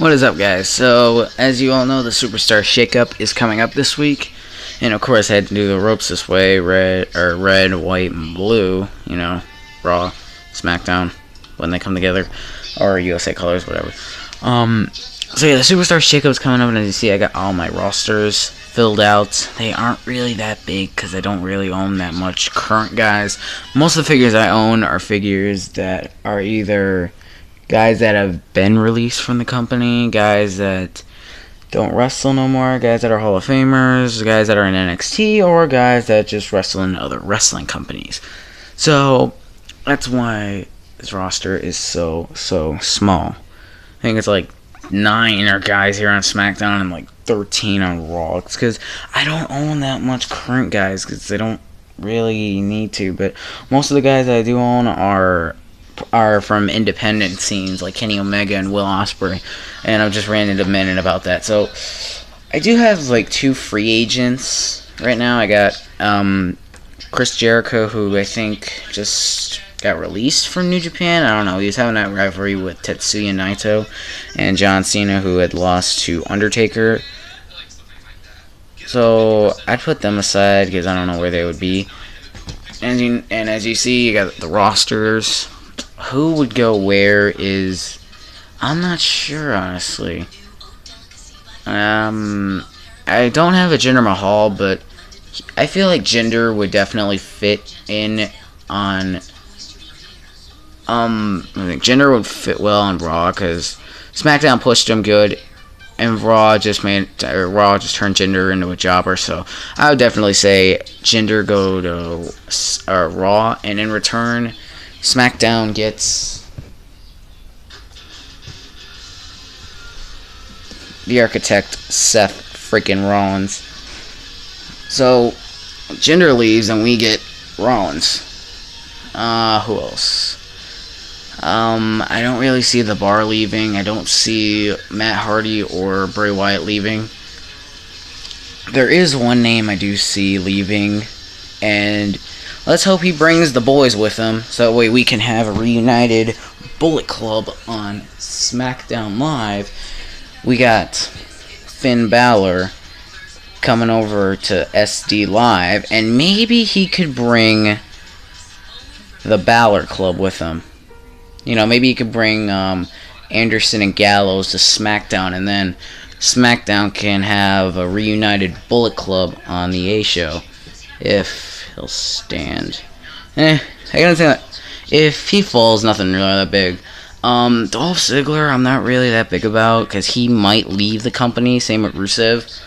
What is up, guys? So, as you all know, the Superstar Shakeup is coming up this week, and of course, I had to do the ropes this way: red, white, and blue. You know, Raw, SmackDown when they come together, or USA colors, whatever. So yeah, the Superstar Shakeup is coming up, and as you see, I got all my rosters filled out. They aren't really that big because I don't really own that much current guys. Most of the figures I own are figures that are either guys that have been released from the company, guys that don't wrestle no more, guys that are Hall of Famers, guys that are in NXT, or guys that just wrestle in other wrestling companies. So that's why this roster is so small. I think it's like 9 are guys here on SmackDown and like 13 on Raw. It's because I don't own that much current guys because they don't really need to. But most of the guys I do own are from independent scenes like Kenny Omega and Will Ospreay, and I've just ran into Minute about that. So I do have like 2 free agents right now. I got Chris Jericho, who I think just got released from New Japan. I don't know, he was having that rivalry with Tetsuya Naito, and John Cena, who had lost to Undertaker. So I'd put them aside because I don't know where they would be. And as you see, you got the rosters. Who would go where is... I'm not sure, honestly. I don't have a Jinder Mahal, but I feel like Jinder would definitely fit in on... I think Jinder would fit well on Raw, because SmackDown pushed him good, and Raw just turned Jinder into a jobber, so I would definitely say Jinder go to Raw, and in return, SmackDown gets the Architect Seth freaking Rollins. So Jinder leaves and we get Rollins. Who else? I don't really see The Bar leaving. I don't see Matt Hardy or Bray Wyatt leaving. There is one name I do see leaving, and let's hope he brings the boys with him, so that way we can have a reunited Bullet Club on SmackDown Live. We got Finn Balor coming over to SD Live, and maybe he could bring the Balor Club with him. You know, maybe he could bring Anderson and Gallows to SmackDown, and then SmackDown can have a reunited Bullet Club on the A show. If he'll stand. I gotta say that if he falls, nothing really that big. Dolph Ziggler, I'm not really that big about, because he might leave the company, same with Rusev.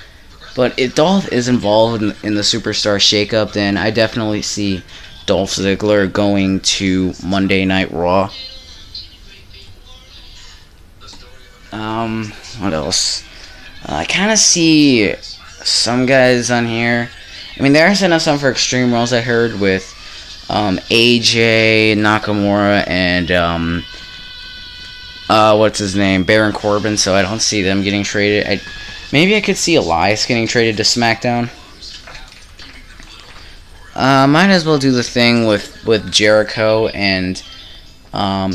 But if Dolph is involved in the Superstar Shakeup, then I definitely see Dolph Ziggler going to Monday Night Raw. What else? I kind of see some guys on here. I mean, they're setting up some for Extreme Rules, I heard, with AJ, Nakamura, and what's his name? Baron Corbin, so I don't see them getting traded. Maybe I could see Elias getting traded to SmackDown. Might as well do the thing with Jericho and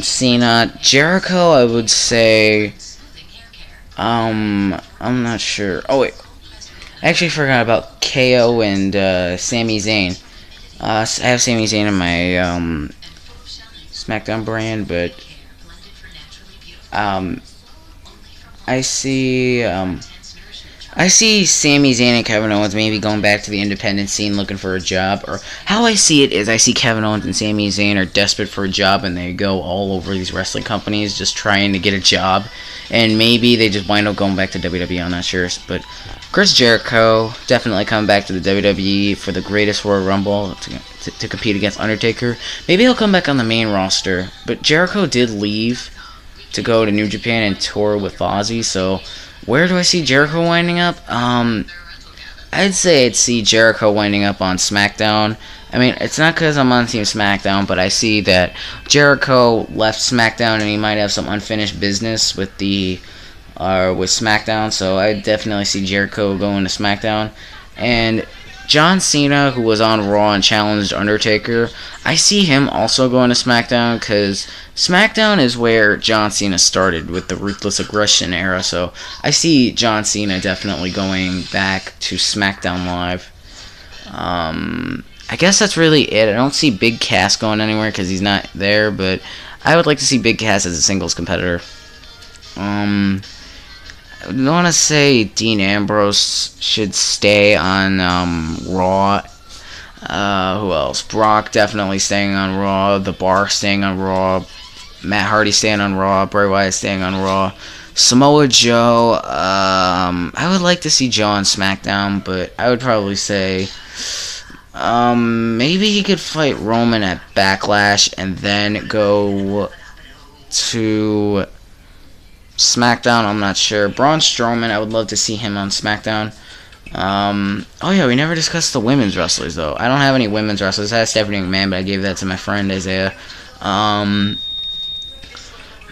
Cena. Jericho, I would say... I'm not sure. Oh, wait. I actually forgot about KO and Sami Zayn. I have Sami Zayn in my SmackDown brand, but I see Sami Zayn and Kevin Owens maybe going back to the independent scene looking for a job. Or how I see it is I see Kevin Owens and Sami Zayn are desperate for a job, and they go all over these wrestling companies just trying to get a job. And maybe they just wind up going back to WWE, I'm not sure. But Chris Jericho definitely coming back to the WWE for the Greatest Royal Rumble to compete against Undertaker. Maybe he'll come back on the main roster. But Jericho did leave to go to New Japan and tour with Ozzy, so where do I see Jericho winding up? I'd say I'd see Jericho winding up on SmackDown. I mean, it's not because I'm on Team SmackDown, but I see that Jericho left SmackDown and he might have some unfinished business with SmackDown, so I definitely see Jericho going to SmackDown. And John Cena, who was on Raw and challenged Undertaker, I see him also going to SmackDown because SmackDown is where John Cena started with the Ruthless Aggression era. So I see John Cena definitely going back to SmackDown Live. I guess that's really it. I don't see Big Cass going anywhere because he's not there, but I would like to see Big Cass as a singles competitor. I want to say Dean Ambrose should stay on Raw. Who else? Brock definitely staying on Raw. The Bar staying on Raw. Matt Hardy staying on Raw. Bray Wyatt staying on Raw. Samoa Joe. I would like to see Joe on SmackDown, but I would probably say maybe he could fight Roman at Backlash and then go to SmackDown. I'm not sure. Braun Strowman, I would love to see him on SmackDown. Oh yeah, we never discussed the women's wrestlers though. I don't have any women's wrestlers. I had Stephanie McMahon, but I gave that to my friend Isaiah.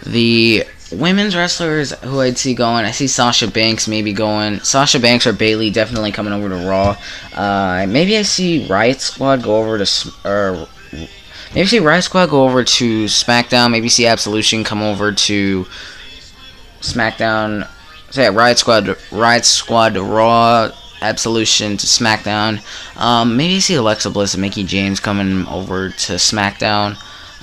The women's wrestlers who I'd see going, I see Sasha Banks maybe going. Sasha Banks or Bayley definitely coming over to Raw. Maybe I see Riot Squad go over to, maybe see Riot Squad go over to SmackDown. Maybe see Absolution come over to SmackDown. So yeah, Riot Squad to Raw, Absolution to SmackDown. Maybe I see Alexa Bliss and Mickie James coming over to SmackDown.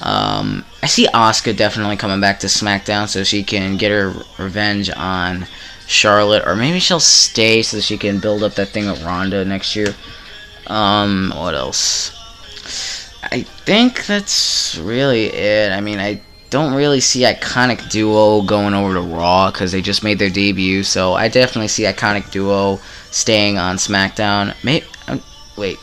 I see Asuka definitely coming back to SmackDown so she can get her revenge on Charlotte, or maybe she'll stay so she can build up that thing with Ronda next year. What else? I think that's really it. I mean, I don't really see Iconic Duo going over to Raw because they just made their debut, so I definitely see Iconic Duo staying on SmackDown. Wait.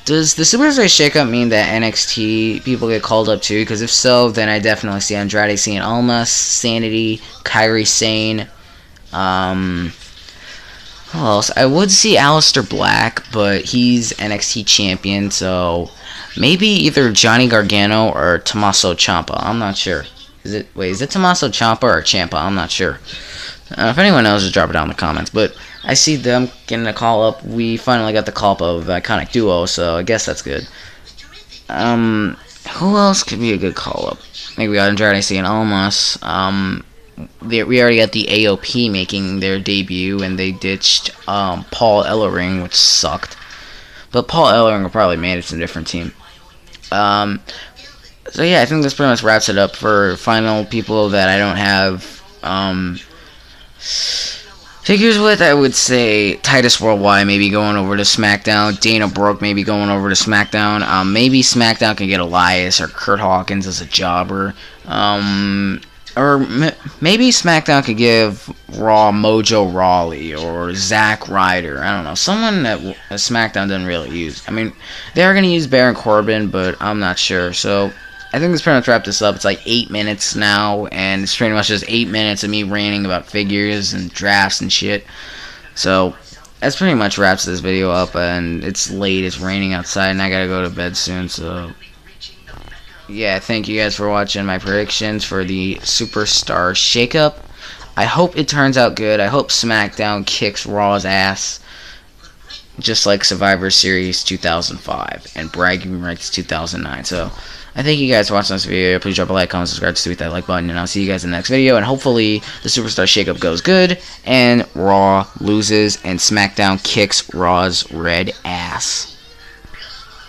Does the Superstar Shakeup mean that NXT people get called up too? Because if so, then I definitely see Andrade Cien Almas, Sanity, Kairi Sane. Who else? I would see Aleister Black, but he's NXT champion, so maybe either Johnny Gargano or Tommaso Ciampa. I'm not sure. Is it Tommaso Ciampa or Ciampa? I'm not sure. If anyone knows, just drop it down in the comments. But I see them getting a call up. We finally got the call up of Iconic Duo, so I guess that's good. Who else could be a good call up? Maybe we got Andrade Cien Almas. We already got the AOP making their debut, and they ditched Paul Ellering, which sucked. But Paul Ellering will probably manage a different team. So yeah, I think this pretty much wraps it up for final people that I don't have figures with. I would say Titus Worldwide maybe going over to SmackDown. Dana Brooke maybe going over to SmackDown. Maybe SmackDown can get Elias or Kurt Hawkins as a jobber. Or maybe SmackDown could give Raw Mojo Rawley or Zack Ryder. I don't know. Someone that SmackDown doesn't really use. I mean, they are going to use Baron Corbin, but I'm not sure. So I think this pretty much wrapped this up. It's like 8 minutes now, and it's pretty much just 8 minutes of me ranting about figures and drafts and shit. So that's pretty much wraps this video up, and it's late. It's raining outside, and I got to go to bed soon, so yeah, thank you guys for watching my predictions for the Superstar Shakeup. I hope it turns out good. I hope SmackDown kicks Raw's ass, just like Survivor Series 2005 and Bragging Rights 2009. So I thank you guys for watching this video. Please drop a like, comment, subscribe, tweet that like button, and I'll see you guys in the next video. And hopefully the Superstar Shakeup goes good, and Raw loses, and SmackDown kicks Raw's red ass.